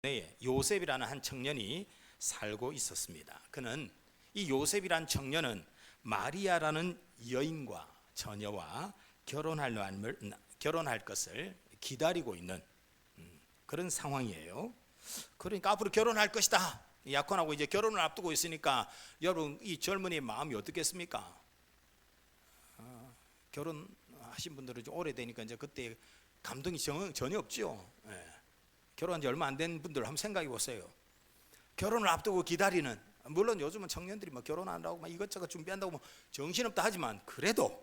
네, 요셉이라는 한 청년이 살고 있었습니다. 그는 이 요셉이란 청년은 마리아라는 여인과 처녀와 결혼할 것을 기다리고 있는 그런 상황이에요. 그러니까 앞으로 결혼할 것이다. 약혼하고 이제 결혼을 앞두고 있으니까 여러분 이 젊은이의 마음이 어떻겠습니까? 결혼하신 분들은 좀 오래되니까 이제 그때 감동이 전혀 없죠. 예. 결혼한 지 얼마 안 된 분들 한번 생각해 보세요. 결혼을 앞두고 기다리는, 물론 요즘은 청년들이 막 결혼한다고 막 이것저것 준비한다고 뭐 정신없다 하지만 그래도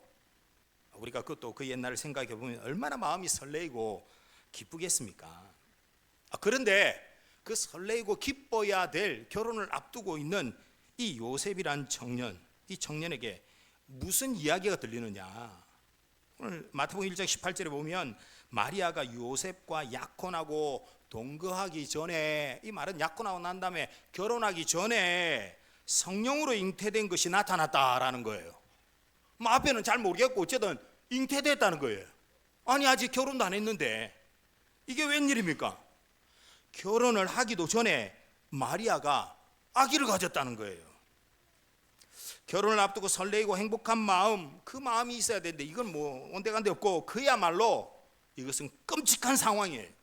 우리가 그것도 그 옛날을 생각해 보면 얼마나 마음이 설레이고 기쁘겠습니까? 그런데 그 설레이고 기뻐야 될 결혼을 앞두고 있는 이 요셉이란 청년, 이 청년에게 무슨 이야기가 들리느냐? 오늘 마태복음 1장 18절에 보면 마리아가 요셉과 약혼하고 동거하기 전에, 이 말은 약혼하고 난 다음에 결혼하기 전에 성령으로 잉태된 것이 나타났다라는 거예요. 뭐 앞에는 잘 모르겠고 어쨌든 잉태됐다는 거예요. 아니 아직 결혼도 안 했는데 이게 웬일입니까? 결혼을 하기도 전에 마리아가 아기를 가졌다는 거예요. 결혼을 앞두고 설레이고 행복한 마음, 그 마음이 있어야 되는데 이건 뭐 온데간데 없고 그야말로 이것은 끔찍한 상황이에요.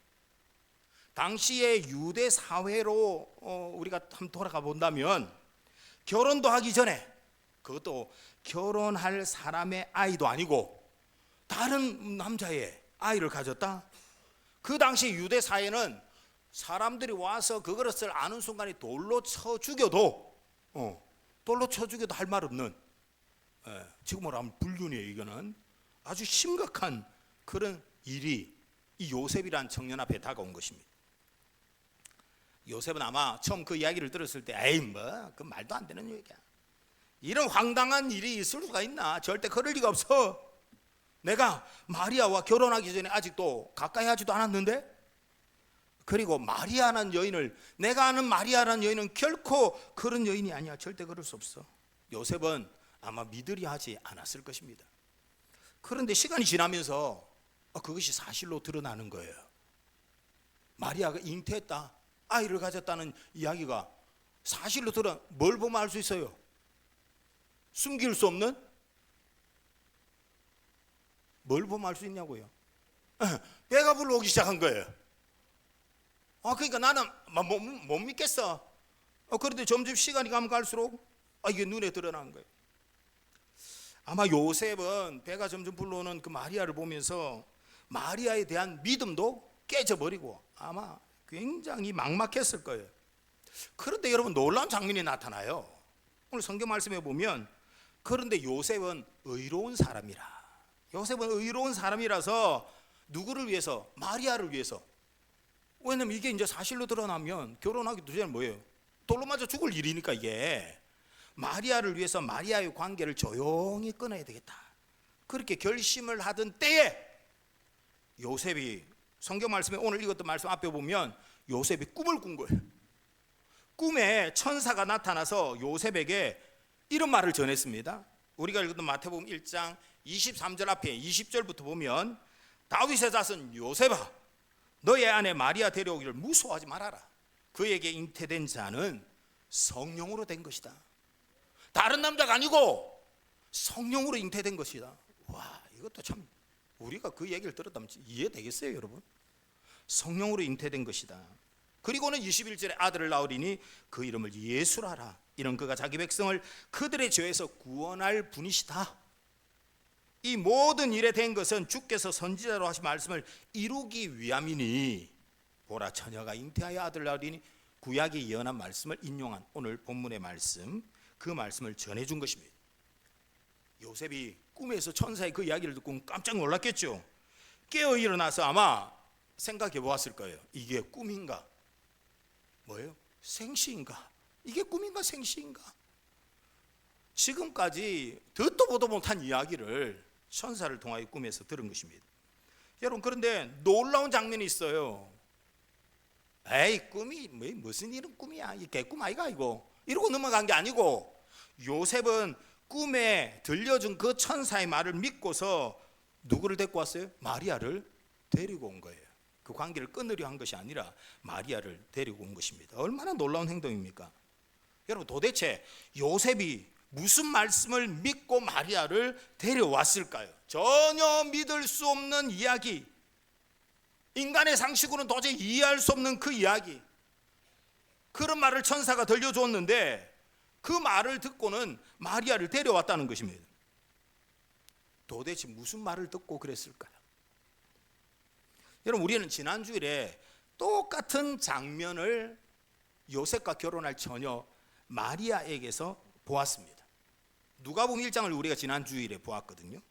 당시의 유대 사회로 우리가 한번 돌아가 본다면 결혼도 하기 전에, 그것도 결혼할 사람의 아이도 아니고 다른 남자의 아이를 가졌다? 그 당시 유대 사회는 사람들이 와서 그 그릇을 아는 순간에 돌로 쳐 죽여도 할 말 없는, 지금으로 하면 불륜이에요. 이거는 아주 심각한 그런 일이 이 요셉이란 청년 앞에 다가온 것입니다. 요셉은 아마 처음 그 이야기를 들었을 때 에이 뭐 그 말도 안 되는 얘기야, 이런 황당한 일이 있을 수가 있나, 절대 그럴 리가 없어. 내가 마리아와 결혼하기 전에 아직도 가까이 하지도 않았는데, 그리고 마리아라는 여인을, 내가 아는 마리아라는 여인은 결코 그런 여인이 아니야. 절대 그럴 수 없어. 요셉은 아마 믿으려 하지 않았을 것입니다. 그런데 시간이 지나면서 그것이 사실로 드러나는 거예요. 마리아가 잉태했다, 아이를 가졌다는 이야기가 사실로 뭘 보면 알 수 있어요? 숨길 수 없는? 뭘 보면 알 수 있냐고요? 배가 불러오기 시작한 거예요. 그러니까 나는 못 믿겠어. 그런데 점점 시간이 가면 갈수록 이게 눈에 드러나는 거예요. 아마 요셉은 배가 점점 불러오는 그 마리아를 보면서 마리아에 대한 믿음도 깨져버리고 아마 굉장히 막막했을 거예요. 그런데 여러분 놀라운 장면이 나타나요. 오늘 성경 말씀에 보면, 그런데 요셉은 의로운 사람이라. 요셉은 의로운 사람이라서 누구를 위해서? 마리아를 위해서. 왜냐면 이게 이제 사실로 드러나면 결혼하기도 전에 뭐예요? 돌로 맞아 죽을 일이니까 이게. 마리아를 위해서 마리아의 관계를 조용히 끊어야 되겠다, 그렇게 결심을 하던 때에 요셉이, 성경 말씀에 오늘 읽었던 말씀 앞에 보면 요셉이 꿈을 꾼 거예요. 꿈에 천사가 나타나서 요셉에게 이런 말을 전했습니다. 우리가 읽었던 마태복음 1장 23절 앞에 20절부터 보면, 다윗의 자손 요셉아, 너의 아내 마리아 데려오기를 무서워하지 말아라. 그에게 잉태된 자는 성령으로 된 것이다. 다른 남자가 아니고 성령으로 잉태된 것이다. 와, 이것도 참 우리가 그 얘기를 들었다면 이해되겠어요, 여러분? 성령으로 잉태된 것이다. 그리고는 21절에 아들을 낳으리니 그 이름을 예수라 하라. 이는 그가 자기 백성을 그들의 죄에서 구원할 분이시다. 이 모든 일에 된 것은 주께서 선지자로 하신 말씀을 이루기 위함이니, 보라 처녀가 잉태하여 아들을 낳으리니, 구약의 예언한 말씀을 인용한 오늘 본문의 말씀, 그 말씀을 전해준 것입니다. 요셉이 꿈에서 천사의 그 이야기를 듣고 깜짝 놀랐겠죠. 깨어 일어나서 아마 생각해 보았을 거예요. 이게 꿈인가? 뭐예요? 생시인가? 이게 꿈인가 생시인가? 지금까지 듣도 보도 못한 이야기를 천사를 통하여 꿈에서 들은 것입니다. 여러분, 그런데 놀라운 장면이 있어요. 에이 꿈이 무슨 이런 꿈이야, 이 개꿈 아이가 이거, 이러고 넘어간 게 아니고, 요셉은 꿈에 들려준 그 천사의 말을 믿고서 누구를 데리고 왔어요? 마리아를 데리고 온 거예요. 그 관계를 끊으려 한 것이 아니라 마리아를 데리고 온 것입니다. 얼마나 놀라운 행동입니까? 여러분, 도대체 요셉이 무슨 말씀을 믿고 마리아를 데려왔을까요? 전혀 믿을 수 없는 이야기, 인간의 상식으로는 도저히 이해할 수 없는 그 이야기, 그런 말을 천사가 들려줬는데 그 말을 듣고는 마리아를 데려왔다는 것입니다. 도대체 무슨 말을 듣고 그랬을까요? 여러분, 우리는 지난 주일에 똑같은 장면을 요셉과 결혼할 처녀 마리아에게서 보았습니다. 누가복음 1장을 우리가 지난 주일에 보았거든요.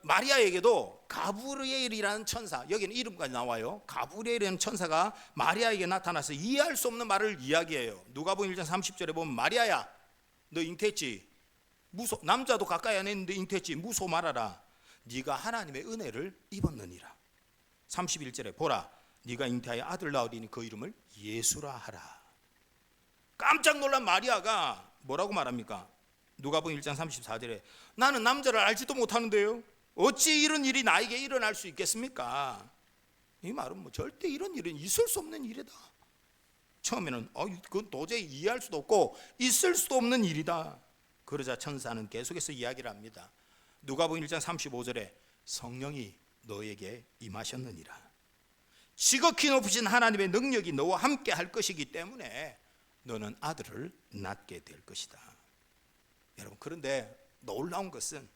마리아에게도 가브리엘이라는 천사, 여기는 이름까지 나와요. 가브리엘이라는 천사가 마리아에게 나타나서 이해할 수 없는 말을 이야기해요. 누가복음 1장 30절에 보면 마리아야, 너 잉태했지? 남자도 가까이 안 했는데 잉태했지? 무소 말아라. 네가 하나님의 은혜를 입었느니라. 31절에 보라, 네가 잉태하여 아들 낳으리니 그 이름을 예수라 하라. 깜짝 놀란 마리아가 뭐라고 말합니까? 누가복음 1장 34절에 나는 남자를 알지도 못하는데요, 어찌 이런 일이 나에게 일어날 수 있겠습니까? 이 말은 절대 이런 일은 있을 수 없는 일이다. 처음에는 그건 도저히 이해할 수도 없고 있을 수도 없는 일이다. 그러자 천사는 계속해서 이야기를 합니다. 누가복음 1장 35절에 성령이 너에게 임하셨느니라. 지극히 높으신 하나님의 능력이 너와 함께 할 것이기 때문에 너는 아들을 낳게 될 것이다. 여러분, 그런데 놀라운 것은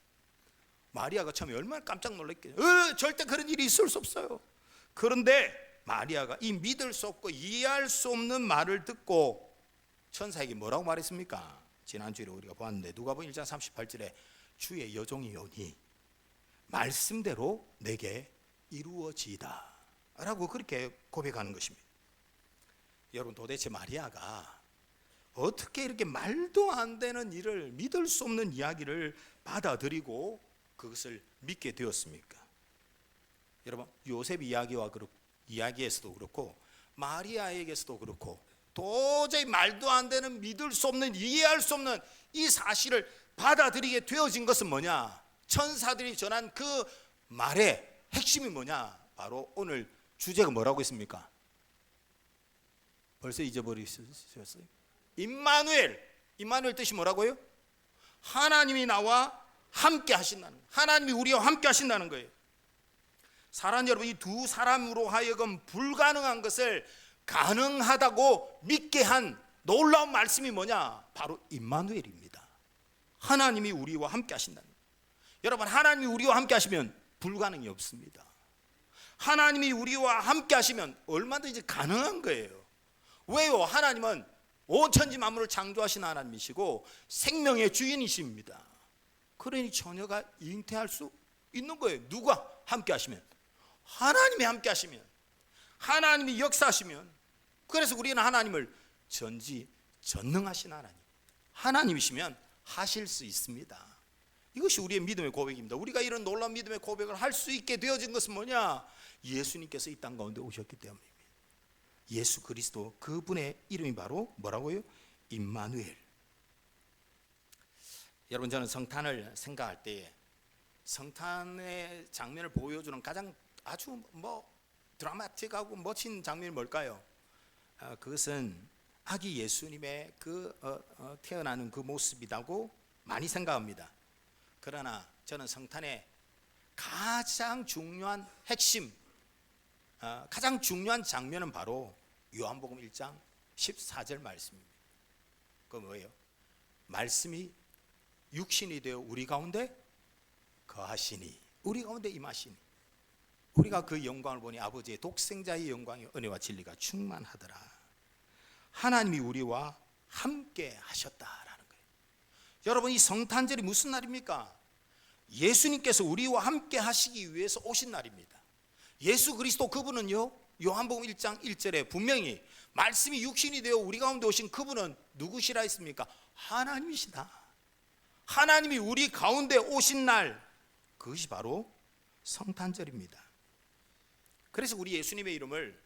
마리아가 처음에 얼마나 깜짝 놀랐겠어요. 절대 그런 일이 있을 수 없어요. 그런데 마리아가 이 믿을 수 없고 이해할 수 없는 말을 듣고 천사에게 뭐라고 말했습니까? 지난주에 우리가 보았는데 누가복음 1장 38절에 주의 여종이 오니 말씀대로 내게 이루어지이다 라고 그렇게 고백하는 것입니다. 여러분, 도대체 마리아가 어떻게 이렇게 말도 안 되는 일을, 믿을 수 없는 이야기를 받아들이고 그것을 믿게 되었습니까? 여러분, 요셉 이야기에서도 그렇고 마리아에게서도 그렇고 도저히 말도 안 되는, 믿을 수 없는, 이해할 수 없는 이 사실을 받아들이게 되어진 것은 뭐냐? 천사들이 전한 그 말의 핵심이 뭐냐? 바로 오늘 주제가 뭐라고 했습니까? 벌써 잊어버리셨어요? 임마누엘 뜻이 뭐라고요? 하나님이 나와 함께 하신다는 거예요. 하나님이 우리와 함께 하신다는 거예요. 사랑 여러분, 이 두 사람으로 하여금 불가능한 것을 가능하다고 믿게 한 놀라운 말씀이 뭐냐? 바로 임마누엘입니다. 하나님이 우리와 함께 하신다는 거예요. 여러분, 하나님이 우리와 함께 하시면 불가능이 없습니다. 하나님이 우리와 함께 하시면 얼마든지 가능한 거예요. 왜요? 하나님은 온 천지 만물을 창조하신 하나님이시고 생명의 주인이십니다. 그러니 처녀가 잉태할 수 있는 거예요. 누가 함께 하시면? 하나님이 함께 하시면, 하나님이 역사하시면. 그래서 우리는 하나님을 전지전능하신 하나님이시면 하실 수 있습니다. 이것이 우리의 믿음의 고백입니다. 우리가 이런 놀라운 믿음의 고백을 할 수 있게 되어진 것은 뭐냐? 예수님께서 이 땅 가운데 오셨기 때문입니다. 예수 그리스도, 그분의 이름이 바로 뭐라고요? 임마누엘. 여러분, 저는 성탄을 생각할 때에 성탄의 장면을 보여주는 가장 아주 드라마틱하고 멋진 장면이 뭘까요? 그것은 아기 예수님의 태어나는 그 모습이라고 많이 생각합니다. 그러나 저는 성탄의 가장 중요한 핵심, 가장 중요한 장면은 바로 요한복음 1장 14절 말씀입니다. 그건 뭐예요? 말씀이 육신이 되어 우리 가운데 거하시니, 우리 가운데 임하시니, 우리가 그 영광을 보니 아버지의 독생자의 영광의 은혜와 진리가 충만하더라. 하나님이 우리와 함께 하셨다라는 거예요. 여러분, 이 성탄절이 무슨 날입니까? 예수님께서 우리와 함께 하시기 위해서 오신 날입니다. 예수 그리스도, 그분은요, 요한복음 1장 1절에 분명히 말씀이 육신이 되어 우리 가운데 오신 그분은 누구시라 했습니까? 하나님이시다. 하나님이 우리 가운데 오신 날, 그것이 바로 성탄절입니다. 그래서 우리 예수님의 이름을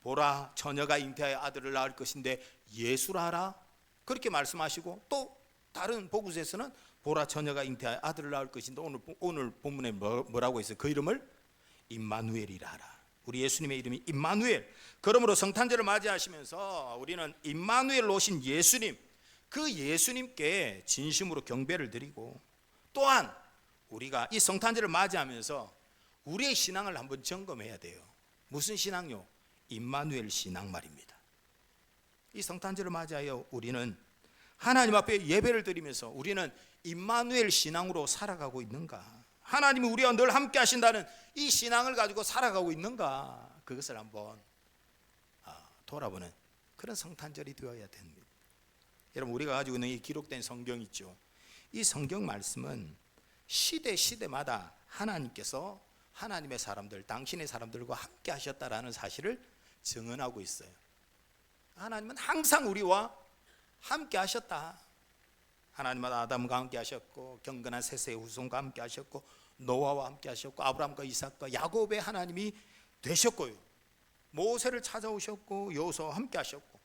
보라, 처녀가 잉태하여 아들을 낳을 것인데 예수라 하라, 그렇게 말씀하시고, 또 다른 복음서에서는 보라, 처녀가 잉태하여 아들을 낳을 것인데 오늘 본문에 뭐라고 했어요? 그 이름을 임마누엘이라 하라. 우리 예수님의 이름이 임마누엘. 그러므로 성탄절을 맞이하시면서 우리는 임마누엘로 오신 예수님, 그 예수님께 진심으로 경배를 드리고, 또한 우리가 이 성탄절을 맞이하면서 우리의 신앙을 한번 점검해야 돼요. 무슨 신앙요? 임마누엘 신앙 말입니다. 이 성탄절을 맞이하여 우리는 하나님 앞에 예배를 드리면서 우리는 임마누엘 신앙으로 살아가고 있는가? 하나님이 우리와 늘 함께 하신다는 이 신앙을 가지고 살아가고 있는가? 그것을 한번 돌아보는 그런 성탄절이 되어야 됩니다. 여러분, 우리가 가지고 있는 이 기록된 성경 있죠. 이 성경 말씀은 시대마다 하나님께서 하나님의 사람들, 당신의 사람들과 함께 하셨다라는 사실을 증언하고 있어요. 하나님은 항상 우리와 함께 하셨다. 하나님은 아담과 함께 하셨고, 경건한 셋의 후손과 함께 하셨고, 노아와 함께 하셨고, 아브라함과 이삭과 야곱의 하나님이 되셨고요, 모세를 찾아오셨고, 여호수아와 함께 하셨고,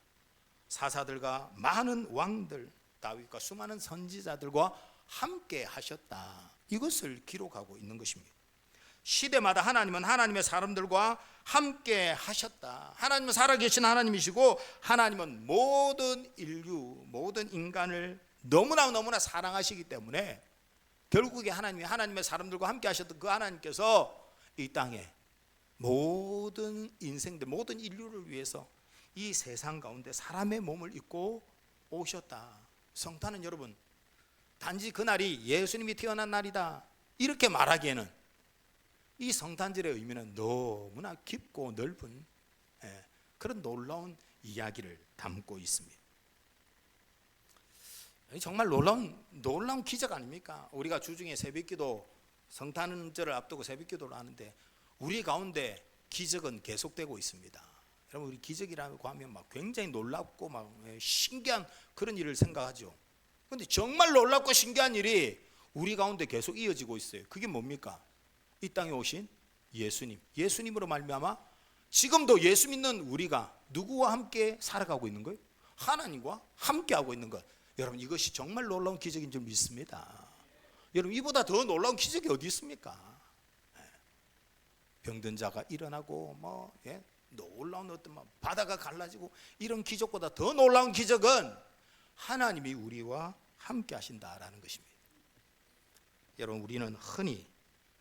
사사들과 많은 왕들, 다윗과 수많은 선지자들과 함께 하셨다. 이것을 기록하고 있는 것입니다. 시대마다 하나님은 하나님의 사람들과 함께 하셨다. 하나님은 살아계신 하나님이시고, 하나님은 모든 인류, 모든 인간을 너무나 사랑하시기 때문에 결국에 하나님의 사람들과 함께 하셨던 그 하나님께서 이 땅에 모든 인생들, 모든 인류를 위해서 이 세상 가운데 사람의 몸을 입고 오셨다. 성탄은 여러분, 단지 그날이 예수님이 태어난 날이다 이렇게 말하기에는 이 성탄절의 의미는 너무나 깊고 넓은 그런 놀라운 이야기를 담고 있습니다. 정말 놀라운 기적 아닙니까? 우리가 주중에 새벽기도, 성탄절을 앞두고 새벽기도를 하는데 우리 가운데 기적은 계속되고 있습니다. 여러분, 우리 기적이라고 하면 막 굉장히 놀랍고 막 신기한 그런 일을 생각하죠. 그런데 정말 놀랍고 신기한 일이 우리 가운데 계속 이어지고 있어요. 그게 뭡니까? 이 땅에 오신 예수님, 예수님으로 말미암아 지금도 예수 믿는 우리가 누구와 함께 살아가고 있는 거예요? 하나님과 함께 하고 있는 것. 여러분, 이것이 정말 놀라운 기적인 줄 믿습니다. 여러분, 이보다 더 놀라운 기적이 어디 있습니까? 병든 자가 일어나고 놀라운 어떤 바다가 갈라지고, 이런 기적보다 더 놀라운 기적은 하나님이 우리와 함께 하신다라는 것입니다. 여러분, 우리는 흔히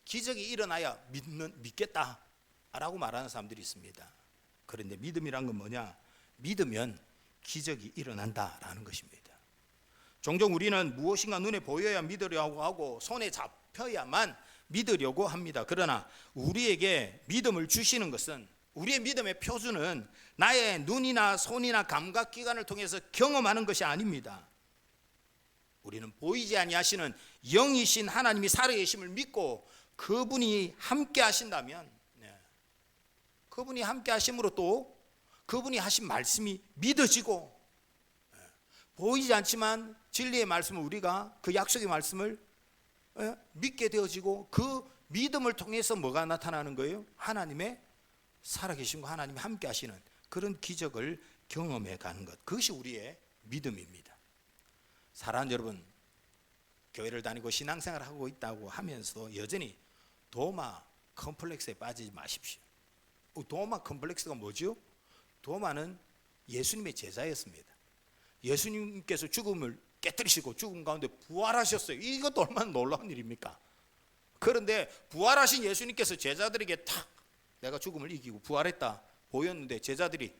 기적이 일어나야 믿겠다라고 말하는 사람들이 있습니다. 그런데 믿음이란 건 뭐냐? 믿으면 기적이 일어난다라는 것입니다. 종종 우리는 무엇인가 눈에 보여야 믿으려고 하고 손에 잡혀야만 믿으려고 합니다. 그러나 우리에게 믿음을 주시는 것은, 우리의 믿음의 표준은 나의 눈이나 손이나 감각기관을 통해서 경험하는 것이 아닙니다. 우리는 보이지 아니하시는 영이신 하나님이 살아계심을 믿고 그분이 함께 하신다면, 그분이 함께 하심으로 또 그분이 하신 말씀이 믿어지고, 보이지 않지만 진리의 말씀을, 우리가 그 약속의 말씀을 믿게 되어지고, 그 믿음을 통해서 뭐가 나타나는 거예요? 하나님의 살아계신과 하나님이 함께 하시는 그런 기적을 경험해 가는 것, 그것이 우리의 믿음입니다. 사랑하는 여러분, 교회를 다니고 신앙생활을 하고 있다고 하면서 여전히 도마 컴플렉스에 빠지지 마십시오. 도마 컴플렉스가 뭐죠? 도마는 예수님의 제자였습니다. 예수님께서 죽음을 깨뜨리시고 죽음 가운데 부활하셨어요. 이것도 얼마나 놀라운 일입니까? 그런데 부활하신 예수님께서 제자들에게 탁 내가 죽음을 이기고 부활했다 보였는데, 제자들이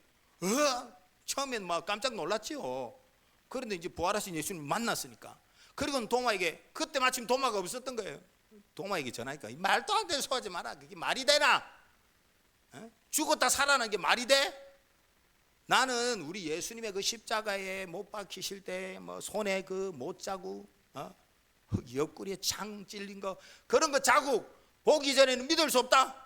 처음엔 막 깜짝 놀랐죠. 그런데 이제 부활하신 예수님 만났으니까, 그리고 도마에게, 그때 마침 도마가 없었던 거예요. 도마에게 전하니까, 말도 안 되는 소리 하지 마라. 그게 말이 되나? 죽었다 살아난 게 말이 돼? 나는 우리 예수님의 그 십자가에 못 박히실 때 손에 그 못자국, 옆구리에 창 찔린 거, 그런 거 자국 보기 전에는 믿을 수 없다.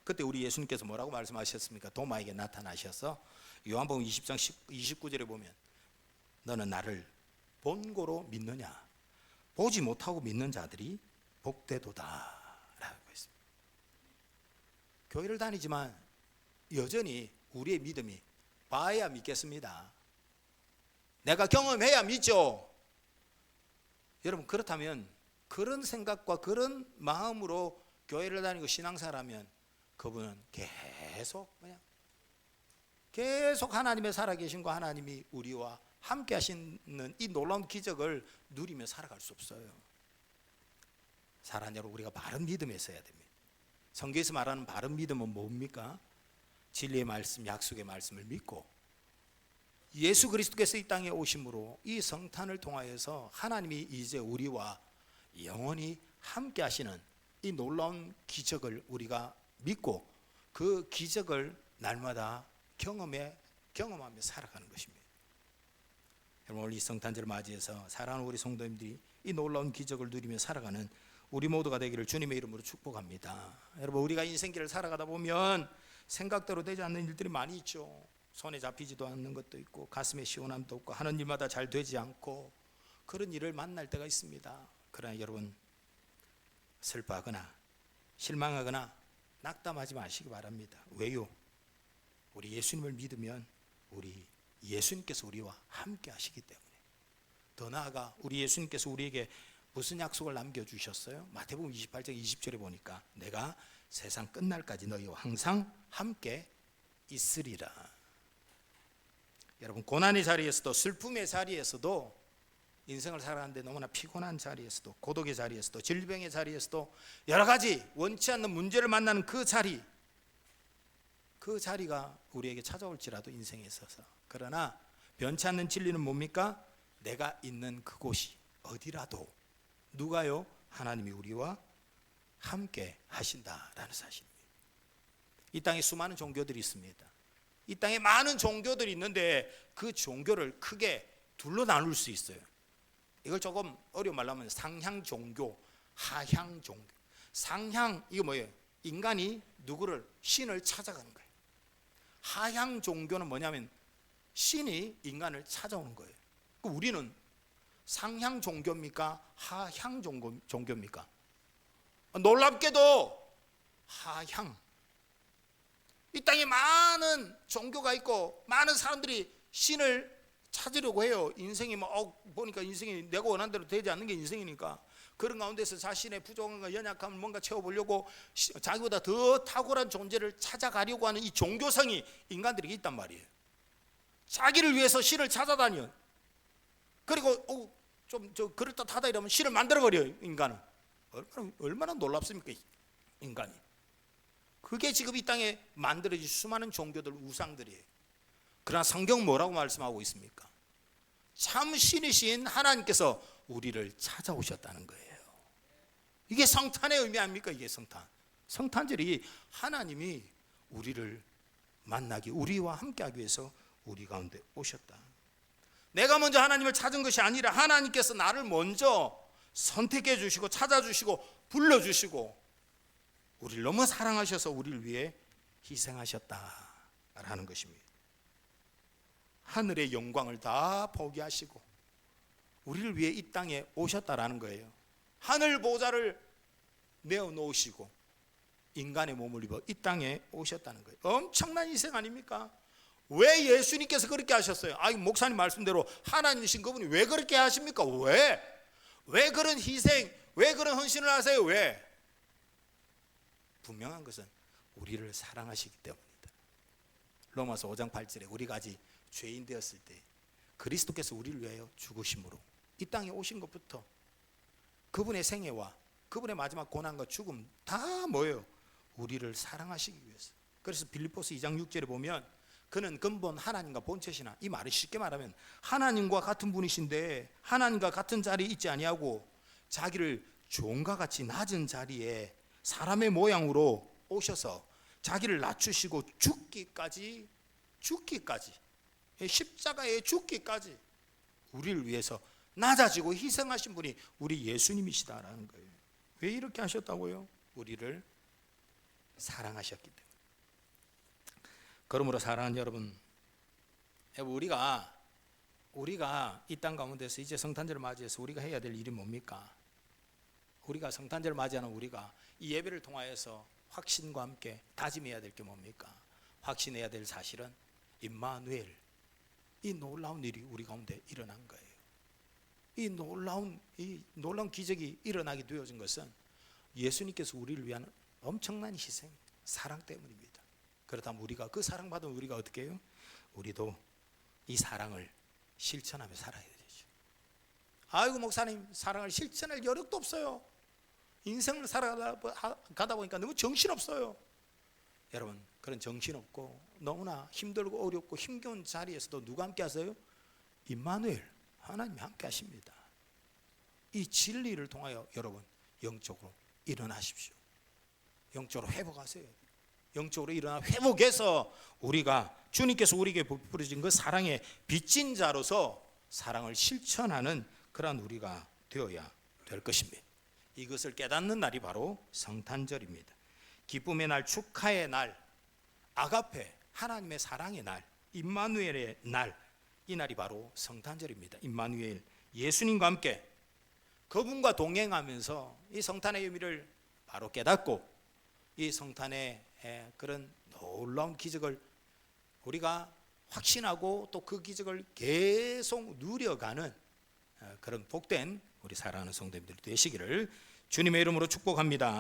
그때 우리 예수님께서 뭐라고 말씀하셨습니까? 도마에게 나타나셔서 요한복음 20장 29절에 보면, 너는 나를 본고로 믿느냐? 보지 못하고 믿는 자들이 복되도다 라고 했습니다. 교회를 다니지만 여전히 우리의 믿음이 봐야 믿겠습니다. 내가 경험해야 믿죠. 여러분, 그렇다면 그런 생각과 그런 마음으로 교회를 다니고 신앙생활하면 그분은 계속 하나님의 살아계신과 하나님이 우리와 함께 하시는 이 놀라운 기적을 누리며 살아갈 수 없어요. 사랑하는 여러분, 우리가 바른 믿음에 서야 됩니다. 성경에서 말하는 바른 믿음은 뭡니까? 진리의 말씀, 약속의 말씀을 믿고 예수 그리스도께서 이 땅에 오심으로 이 성탄을 통하여서 하나님이 이제 우리와 영원히 함께 하시는 이 놀라운 기적을 우리가 믿고 그 기적을 날마다 경험하며 살아가는 것입니다. 여러분, 오늘 이 성탄절을 맞이해서 사랑하는 우리 성도님들이 이 놀라운 기적을 누리며 살아가는 우리 모두가 되기를 주님의 이름으로 축복합니다. 여러분, 우리가 인생길을 살아가다 보면 생각대로 되지 않는 일들이 많이 있죠. 손에 잡히지도 않는 것도 있고 가슴에 시원함도 없고 하는 일마다 잘 되지 않고 그런 일을 만날 때가 있습니다. 그러나 여러분, 슬퍼하거나 실망하거나 낙담하지 마시기 바랍니다. 왜요? 우리 예수님을 믿으면 우리 예수님께서 우리와 함께 하시기 때문에. 더 나아가 우리 예수님께서 우리에게 무슨 약속을 남겨주셨어요? 마태복음 28장 20절에 보니까 내가 세상 끝날까지 너희와 항상 함께 있으리라. 여러분, 고난의 자리에서도 슬픔의 자리에서도 인생을 살아가는데 너무나 피곤한 자리에서도 고독의 자리에서도 질병의 자리에서도 여러 가지 원치 않는 문제를 만나는 그 자리가 우리에게 찾아올지라도 인생에 있어서, 그러나 변치 않는 진리는 뭡니까? 내가 있는 그곳이 어디라도 누가요? 하나님이 우리와 함께 하신다라는 사실입니다. 이 땅에 수많은 종교들이 있습니다. 이 땅에 많은 종교들이 있는데 그 종교를 크게 둘로 나눌 수 있어요. 이걸 조금 어려운 말로 하면 상향 종교, 하향 종교. 상향, 이거 뭐예요? 인간이 누구를, 신을 찾아가는 거예요. 하향 종교는 뭐냐면 신이 인간을 찾아오는 거예요. 우리는 상향 종교입니까? 하향 종교입니까? 놀랍게도 하향. 이 땅에 많은 종교가 있고 많은 사람들이 신을 찾으려고 해요. 인생이 보니까 인생이 내가 원하는 대로 되지 않는 게 인생이니까 그런 가운데서 자신의 부족함과 연약함을 뭔가 채워보려고 자기보다 더 탁월한 존재를 찾아가려고 하는 이 종교성이 인간들에게 있단 말이에요. 자기를 위해서 신을 찾아다녀. 그리고 좀 그럴듯하다 이러면 신을 만들어버려요. 인간은 얼마나 놀랍습니까? 인간이. 그게 지금 이 땅에 만들어진 수많은 종교들, 우상들이에요. 그러나 성경은 뭐라고 말씀하고 있습니까? 참 신이신 하나님께서 우리를 찾아오셨다는 거예요. 이게 성탄의 의미 아닙니까? 이게 성탄절이 하나님이 우리를 만나기, 우리와 함께하기 위해서 우리 가운데 오셨다. 내가 먼저 하나님을 찾은 것이 아니라 하나님께서 나를 먼저 선택해 주시고 찾아주시고 불러주시고 우리를 너무 사랑하셔서 우리를 위해 희생하셨다라는 것입니다. 하늘의 영광을 다 포기하시고 우리를 위해 이 땅에 오셨다라는 거예요. 하늘 보좌를 내어놓으시고 인간의 몸을 입어 이 땅에 오셨다는 거예요. 엄청난 희생 아닙니까? 왜 예수님께서 그렇게 하셨어요? 목사님 말씀대로 하나님이신 그분이 왜 그렇게 하십니까? 왜 그런 희생, 왜 그런 헌신을 하세요? 왜? 분명한 것은 우리를 사랑하시기 때문입니다. 로마서 5장 8절에 우리가 아직 죄인 되었을 때 그리스도께서 우리를 위하여 죽으심으로 이 땅에 오신 것부터 그분의 생애와 그분의 마지막 고난과 죽음 다 뭐예요? 우리를 사랑하시기 위해서. 그래서 빌립보서 2장 6절에 보면 그는 근본 하나님과 본체시나, 이 말을 쉽게 말하면 하나님과 같은 분이신데 하나님과 같은 자리에 있지 아니하고 자기를 종과 같이 낮은 자리에 사람의 모양으로 오셔서 자기를 낮추시고 죽기까지 십자가에 죽기까지 우리를 위해서 낮아지고 희생하신 분이 우리 예수님이시다라는 거예요. 왜 이렇게 하셨다고요? 우리를 사랑하셨기 때문에. 그러므로 사랑하는 여러분, 우리가 이 땅 가운데서 이제 성탄절을 맞이해서 우리가 해야 될 일이 뭡니까? 우리가 성탄절을 맞이하는 우리가 이 예배를 통하여서 확신과 함께 다짐해야 될 게 뭡니까? 확신해야 될 사실은 임마누엘, 이 놀라운 일이 우리 가운데 일어난 거예요. 이 놀라운 기적이 일어나게 되어진 것은 예수님께서 우리를 위한 엄청난 희생, 사랑 때문입니다. 그렇다면 우리가 그 사랑받은 우리가 어떻게 해요? 우리도 이 사랑을 실천하며 살아야 되죠. 아이고 목사님, 사랑을 실천할 여력도 없어요. 인생을 살아가다 보니까 너무 정신없어요. 여러분, 그런 정신없고 너무나 힘들고 어렵고 힘겨운 자리에서도 누가 함께 하세요? 임마누엘, 하나님이 함께 하십니다. 이 진리를 통하여 여러분 영적으로 일어나십시오. 영적으로 회복하세요. 영적으로 일어나 회복해서 우리가 주님께서 우리에게 베풀어진 그 사랑의 빚진 자로서 사랑을 실천하는 그러한 우리가 되어야 될 것입니다. 이것을 깨닫는 날이 바로 성탄절입니다. 기쁨의 날, 축하의 날, 아가페, 하나님의 사랑의 날, 임마누엘의 날, 이 날이 바로 성탄절입니다. 임마누엘, 예수님과 함께 그분과 동행하면서 이 성탄의 의미를 바로 깨닫고 이 성탄의 그런 놀라운 기적을 우리가 확신하고 또 그 기적을 계속 누려가는 그런 복된 우리 사랑하는 성도님들이 되시기를 주님의 이름으로 축복합니다.